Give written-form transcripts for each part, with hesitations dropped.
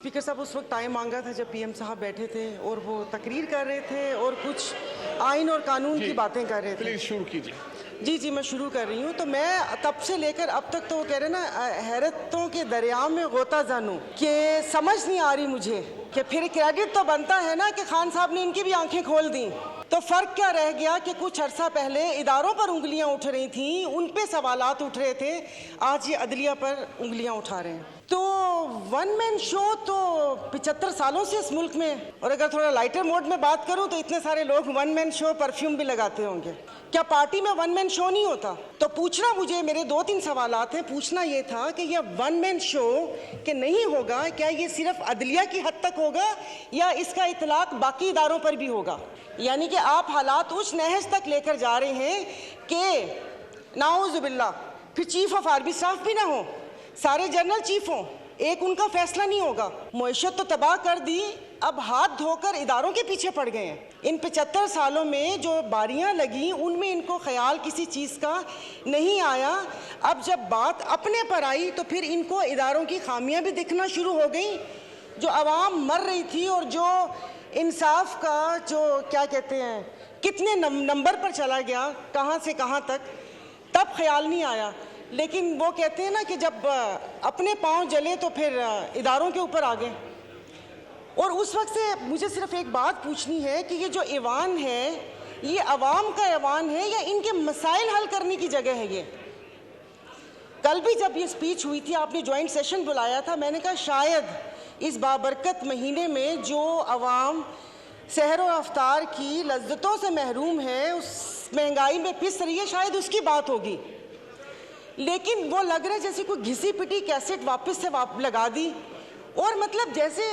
Speaker साहब उस वक्त टाइम मांगा था जब पीएम साहब बैठे थे और वो तकरीर कर रहे थे और कुछ आइन और कानून की बातें कर रहे थे। प्लीज शुरू कीजिए। जी मैं शुरू कर रही हूँ। तो मैं तब से लेकर अब तक तो वो कह रहे ना हैरतों के दरिया में गोता जानूं कि समझ नहीं आ रही मुझे कि फिर क्रेडिट तो बनता है ना कि खान साहब ने इनकी भी आंखें खोल दी। तो फर्क क्या रह गया कि कुछ अरसा पहले इदारों पर उंगलियां उठ रही थी, उन पे सवालात उठ रहे थे, आज ये अदलिया पर उंगलियां उठा रहे हैं। तो वन मैन शो तो 75 सालों से इस मुल्क में, और अगर थोड़ा लाइटर मोड में बात करूं तो इतने सारे लोग वन मैन शो परफ्यूम भी लगाते होंगे। क्या पार्टी में वन मैन शो नहीं होता? तो पूछना मुझे, मेरे 2-3 सवालात हैं। पूछना ये था कि यह वन मैन शो के नहीं होगा, क्या ये सिर्फ अदलिया की हद तक होगा या इसका इतलाक बाकी इदारों पर भी होगा? यानी कि आप हालात उस नहज तक लेकर जा रहे हैं कि नाउजुबिल्लाह फिर चीफ ऑफ आर्मी स्टाफ भी ना हो, सारे जनरल चीफ हों, एक उनका फैसला नहीं होगा। मुआशत तो तबाह कर दी, अब हाथ धोकर इदारों के पीछे पड़ गए हैं। इन 75 सालों में जो बारियां लगी उनमें इनको ख्याल किसी चीज़ का नहीं आया। अब जब बात अपने पर आई तो फिर इनको इदारों की खामियां भी दिखना शुरू हो गई। जो आवाम मर रही थी और जो इंसाफ का जो क्या कहते हैं कितने नंबर पर चला गया, कहाँ से कहाँ तक, तब ख्याल नहीं आया। लेकिन वो कहते हैं ना कि जब अपने पांव जले तो फिर इदारों के ऊपर आ गए। और उस वक्त से मुझे सिर्फ एक बात पूछनी है कि ये जो ऐवान है ये अवाम का ऐवान है या इनके मसाइल हल करने की जगह है? ये कल भी जब ये स्पीच हुई थी, आपने ज्वाइंट सेशन बुलाया था, मैंने कहा शायद इस बाबरकत महीने में जो अवाम सहर व अफ्तार की लज्जतों से महरूम है, उस महंगाई में पिस रही है, शायद उसकी बात होगी। लेकिन वो लग रहा है जैसे कोई घिसी पिटी कैसेट वापस से लगा दी, और मतलब जैसे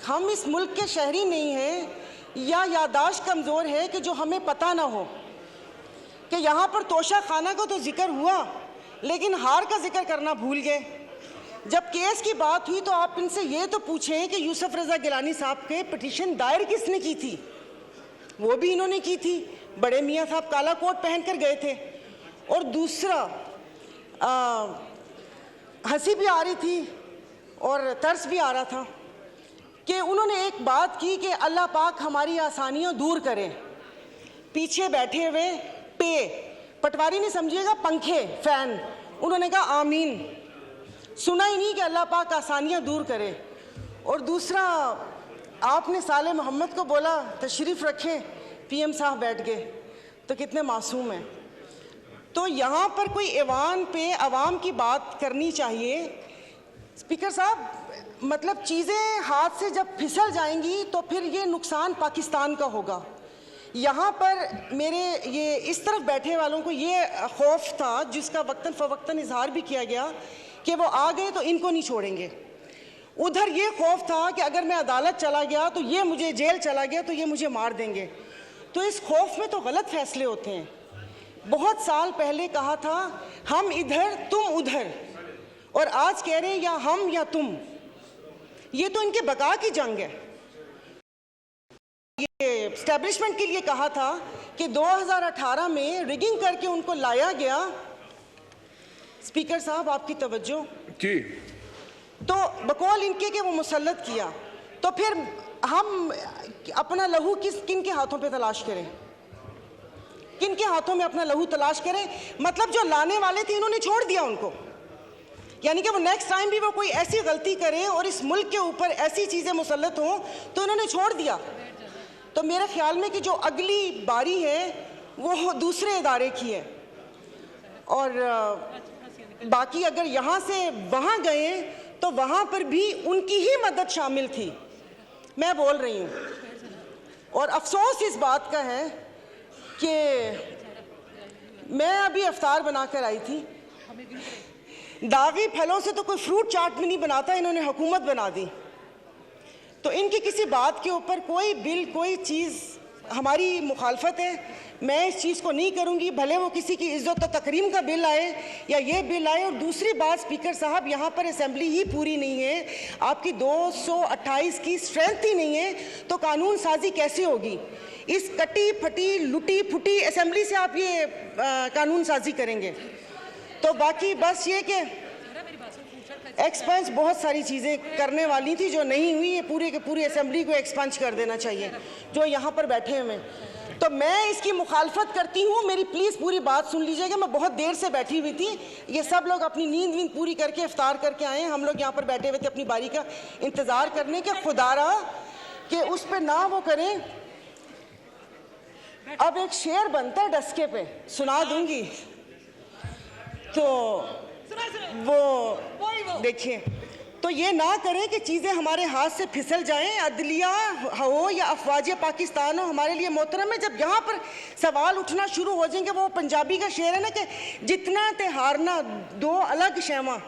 हम इस मुल्क के शहरी नहीं हैं या यादाश्त कमज़ोर है कि जो हमें पता ना हो कि यहाँ पर तोशा खाना का तो जिक्र हुआ लेकिन हार का जिक्र करना भूल गए। जब केस की बात हुई तो आप इनसे ये तो पूछें कि यूसुफ रज़ा गिलानी साहब के पिटीशन दायर किसने की थी? वो भी इन्होंने की थी। बड़े मियाँ साहब काला कोट पहन कर गए थे। और दूसरा हंसी भी आ रही थी और तरस भी आ रहा था कि उन्होंने एक बात की कि अल्लाह पाक हमारी आसानियाँ दूर करें। पीछे बैठे हुए पटवारी नहीं समझिएगा, पंखे फैन, उन्होंने कहा आमीन। सुना ही नहीं कि अल्लाह पाक आसानियाँ दूर करे। और दूसरा आपने साले मोहम्मद को बोला तशरीफ़ रखें, पीएम साहब बैठ गए, तो कितने मासूम हैं। तो यहाँ पर कोई ऐवान पे अवाम की बात करनी चाहिए। स्पीकर साहब, मतलब चीज़ें हाथ से जब फिसल जाएंगी तो फिर ये नुकसान पाकिस्तान का होगा। यहाँ पर मेरे ये इस तरफ बैठे वालों को ये खौफ था, जिसका वक्तन फ़वक्तन इजहार भी किया गया कि वो आ गए तो इनको नहीं छोड़ेंगे। उधर ये खौफ था कि अगर मैं अदालत चला गया तो ये मुझे, जेल चला गया तो ये मुझे मार देंगे। तो इस खौफ में तो गलत फैसले होते हैं। बहुत साल पहले कहा था हम इधर तुम उधर, और आज कह रहे हैं या हम या तुम। ये तो इनके बका की जंग है। ये एस्टेब्लिशमेंट के लिए कहा था कि 2018 में रिगिंग करके उनको लाया गया। स्पीकर साहब आपकी तवज्जो जी। तो बकौल इनके कि वो मुसल्लत किया, तो फिर हम अपना लहू किन के हाथों पे तलाश करें? किन के हाथों में अपना लहू तलाश करें? मतलब जो लाने वाले थे इन्होंने छोड़ दिया उनको, यानी कि वो नेक्स्ट टाइम भी वो कोई ऐसी गलती करें और इस मुल्क के ऊपर ऐसी चीज़ें मुसल्लत हों तो इन्होंने छोड़ दिया। तो मेरे ख्याल में कि जो अगली बारी है वो दूसरे इदारे की है, और बाकी अगर यहाँ से वहाँ गए तो वहाँ पर भी उनकी ही मदद शामिल थी। मैं बोल रही हूँ, और अफसोस इस बात का है कि मैं अभी इफ्तार बनाकर आई थी, दागी फलों से तो कोई फ्रूट चाट भी नहीं बनाता, इन्होंने हुकूमत बना दी। तो इनकी किसी बात के ऊपर कोई बिल, कोई चीज़ हमारी मुखालफत है, मैं इस चीज़ को नहीं करूंगी, भले वो किसी की इज्जत और तकरीम का बिल आए या ये बिल आए। और दूसरी बात स्पीकर साहब, यहाँ पर असेंबली ही पूरी नहीं है, आपकी 228 की स्ट्रेंथ ही नहीं है, तो कानून साजी कैसे होगी? इस कटी फटी लुटी फुटी असेंबली से आप ये कानून साजी करेंगे? तो बाकी बस ये कि एक्सपंज बहुत सारी चीज़ें करने वाली थी जो नहीं हुई। ये पूरे के पूरी असेंबली को एक्सपंज कर देना चाहिए जो यहाँ पर बैठे हुए हैं। तो मैं इसकी मुखालफत करती हूँ। मेरी प्लीज़ पूरी बात सुन लीजिएगा। मैं बहुत देर से बैठी हुई थी। ये सब लोग अपनी नींद वींद पूरी करके इफ्तार करके आए हैं। हम लोग यहाँ पर बैठे हुए थे अपनी बारी का इंतज़ार करने के। खुदारा कि उस पर ना वो करें। अब एक शेर बनता है डस्के पे, सुना दूंगी। तो वो देखिए, तो ये ना करें कि चीज़ें हमारे हाथ से फिसल जाएं। अदलिया हो या अफवाज पाकिस्तान हो, हमारे लिए मोहतरम है। जब यहाँ पर सवाल उठना शुरू हो जाएंगे, वो पंजाबी का शेर है ना कि जितना ते हारना दो अलग शैवा,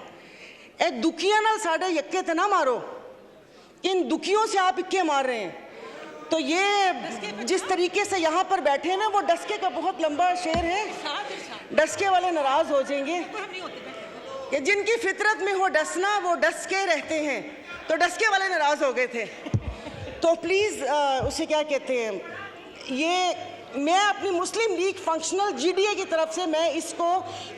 ए दुखियां नाल साडे यक्के ते ना मारो। इन दुखियों से आप इक्के मार रहे हैं। तो ये जिस तरीके से यहाँ पर बैठे हैं ना, वो डस्के का बहुत लंबा शेर है। डस्के वाले नाराज हो जाएंगे कि जिनकी फितरत में हो डसना वो डस के रहते हैं। तो डस्के वाले नाराज हो गए थे। तो प्लीज़ उसे क्या कहते हैं, ये मैं अपनी मुस्लिम लीग फंक्शनल GDA की तरफ से मैं इसको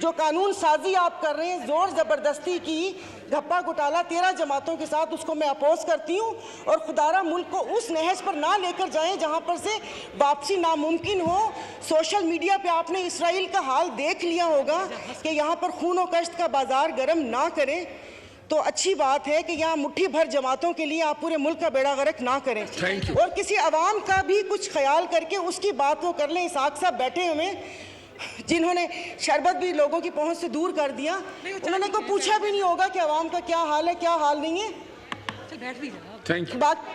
जो कानून साजी आप कर रहे हैं, ज़ोर ज़बरदस्ती की धप्पा घोटाला 13 जमातों के साथ, उसको मैं अपोज करती हूँ। और खुदारा मुल्क को उस नहज पर ना लेकर जाएं जहाँ पर से वापसी नामुमकिन हो। सोशल मीडिया पे आपने इसराइल का हाल देख लिया होगा कि यहाँ पर खून और कश्त का बाजार गर्म ना करें। तो अच्छी बात है कि यहाँ मुट्ठी भर जमातों के लिए आप पूरे मुल्क का बेड़ा गर्क ना करें और किसी अवाम का भी कुछ ख्याल करके उसकी बात को कर लें। इसाक साहब बैठे हुए जिन्होंने शरबत भी लोगों की पहुंच से दूर कर दिया, उन्होंने को पूछा भी नहीं होगा कि अवाम का क्या हाल है क्या हाल नहीं है। Thank you. बात